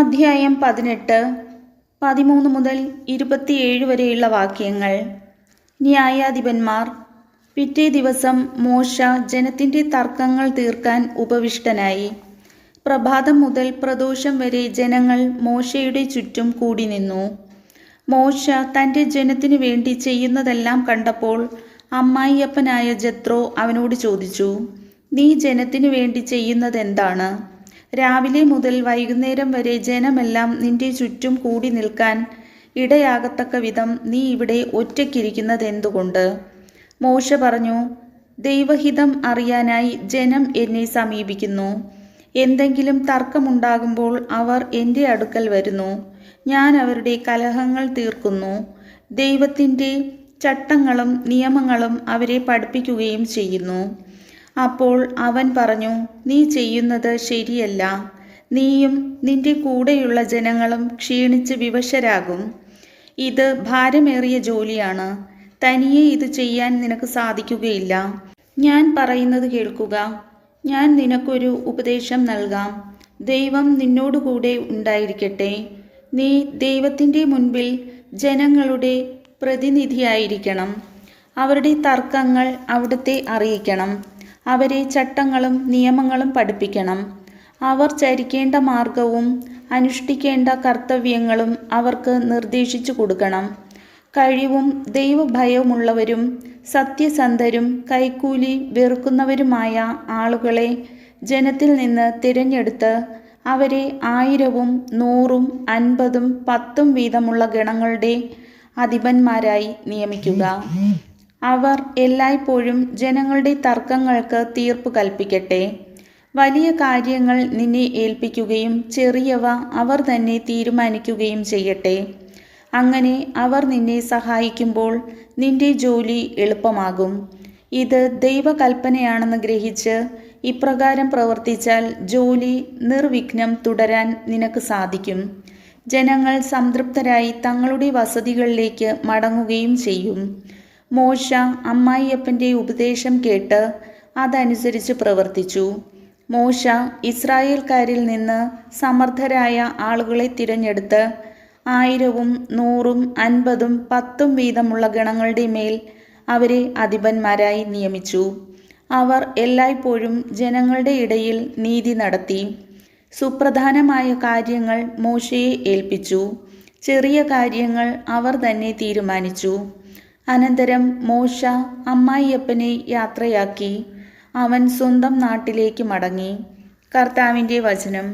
അധ്യായം 18 13 മുതൽ 27 വരെയുള്ള വാക്യങ്ങൾ. ന്യായാധിപന്മാർ. പിറ്റേ ദിവസം മോശ ജനത്തിൻ്റെ തർക്കങ്ങൾ തീർക്കാൻ ഉപവിഷ്ടനായി. പ്രഭാതം മുതൽ പ്രദോഷം വരെ ജനങ്ങൾ മോശയുടെ ചുറ്റും കൂടി നിന്നു. മോശ തൻ്റെ ജനത്തിനു വേണ്ടി ചെയ്യുന്നതെല്ലാം കണ്ടപ്പോൾ അമ്മായിയപ്പനായ ജത്രോ അവനോട് ചോദിച്ചു, നീ ജനത്തിനു വേണ്ടി ചെയ്യുന്നതെന്താണ്? രാവിലെ മുതൽ വൈകുന്നേരം വരെ ജനമെല്ലാം നിന്റെ ചുറ്റും കൂടി നിൽക്കാൻ ഇടയാകത്തക്ക വിധം നീ ഇവിടെ ഒറ്റയ്ക്കിരിക്കുന്നതെന്തുകൊണ്ട്? മോശ പറഞ്ഞു, ദൈവഹിതം അറിയാനായി ജനം എന്നെ സമീപിക്കുന്നു. എന്തെങ്കിലും തർക്കമുണ്ടാകുമ്പോൾ അവർ എൻ്റെ അടുക്കൽ വരുന്നു. ഞാൻ അവരുടെ കലഹങ്ങൾ തീർക്കുന്നു. ദൈവത്തിൻ്റെ ചട്ടങ്ങളും നിയമങ്ങളും അവരെ പഠിപ്പിക്കുകയും ചെയ്യുന്നു. അപ്പോൾ അവൻ പറഞ്ഞു, നീ ചെയ്യുന്നത് ശരിയല്ല. നീയും നിന്റെ കൂടെയുള്ള ജനങ്ങളും ക്ഷീണിച്ച് വിവശരാകും. ഇത് ഭാരമേറിയ ജോലിയാണ്. തനിയെ ഇത് ചെയ്യാൻ നിനക്ക് സാധിക്കുകയില്ല. ഞാൻ പറയുന്നത് കേൾക്കുക. ഞാൻ നിനക്കൊരു ഉപദേശം നൽകാം. ദൈവം നിന്നോടുകൂടെ ഉണ്ടായിരിക്കട്ടെ. നീ ദൈവത്തിൻ്റെ മുൻപിൽ ജനങ്ങളുടെ പ്രതിനിധിയായിരിക്കണം. അവരുടെ തർക്കങ്ങൾ അവിടുത്തെ അറിയിക്കണം. അവരെ ചട്ടങ്ങളും നിയമങ്ങളും പഠിപ്പിക്കണം. അവർ ചരിക്കേണ്ട മാർഗവും അനുഷ്ഠിക്കേണ്ട കർത്തവ്യങ്ങളും അവർക്ക് നിർദ്ദേശിച്ചു കൊടുക്കണം. കഴിവും ദൈവഭയവുമുള്ളവരും സത്യസന്ധരും കൈക്കൂലി വെറുക്കുന്നവരുമായ ആളുകളെ ജനത്തിൽ നിന്ന് തിരഞ്ഞെടുത്ത് അവരെ 1000-ഉം 100-ഉം 50-ഉം 10-ഉം വീതമുള്ള ഗണങ്ങളുടെ അധിപന്മാരായി നിയമിക്കുക. അവർ എല്ലായ്പ്പോഴും ജനങ്ങളുടെ തർക്കങ്ങൾക്ക് തീർപ്പ് കൽപ്പിക്കട്ടെ. വലിയ കാര്യങ്ങൾ നിന്നെ ഏൽപ്പിക്കുകയും ചെറിയവ അവർ തന്നെ തീരുമാനിക്കുകയും ചെയ്യട്ടെ. അങ്ങനെ അവർ നിന്നെ സഹായിക്കുമ്പോൾ നിന്റെ ജോലി എളുപ്പമാകും. ഇത് ദൈവകൽപ്പനയാണെന്ന് ഗ്രഹിച്ച് ഇപ്രകാരം പ്രവർത്തിച്ചാൽ ജോലി നിർവിഘ്നം തുടരാൻ നിനക്ക് സാധിക്കും. ജനങ്ങൾ സംതൃപ്തരായി തങ്ങളുടെ വസതികളിലേക്ക് മടങ്ങുകയും ചെയ്യും. മോശ അമ്മായിയപ്പൻ്റെ ഉപദേശം കേട്ട് അതനുസരിച്ച് പ്രവർത്തിച്ചു. മോശ ഇസ്രായേൽക്കാരിൽ നിന്ന് സമർത്ഥരായ ആളുകളെ തിരഞ്ഞെടുത്ത് 1000-ഉം 100-ഉം 50-ഉം 10-ഉം വീതമുള്ള ഗണങ്ങളുടെ മേൽ അവരെ അധിപന്മാരായി നിയമിച്ചു. അവർ എല്ലായ്പ്പോഴും ജനങ്ങളുടെ ഇടയിൽ നീതി നടത്തി. സുപ്രധാനമായ കാര്യങ്ങൾ മോശയെ ഏൽപ്പിച്ചു. ചെറിയ കാര്യങ്ങൾ അവർ തന്നെ തീരുമാനിച്ചു. അനന്തരം മോശ അമ്മായിയപ്പനെ യാത്രയാക്കി. അവൻ സ്വന്തം നാട്ടിലേക്ക് മടങ്ങി. കർത്താവിൻ്റെ വചനം.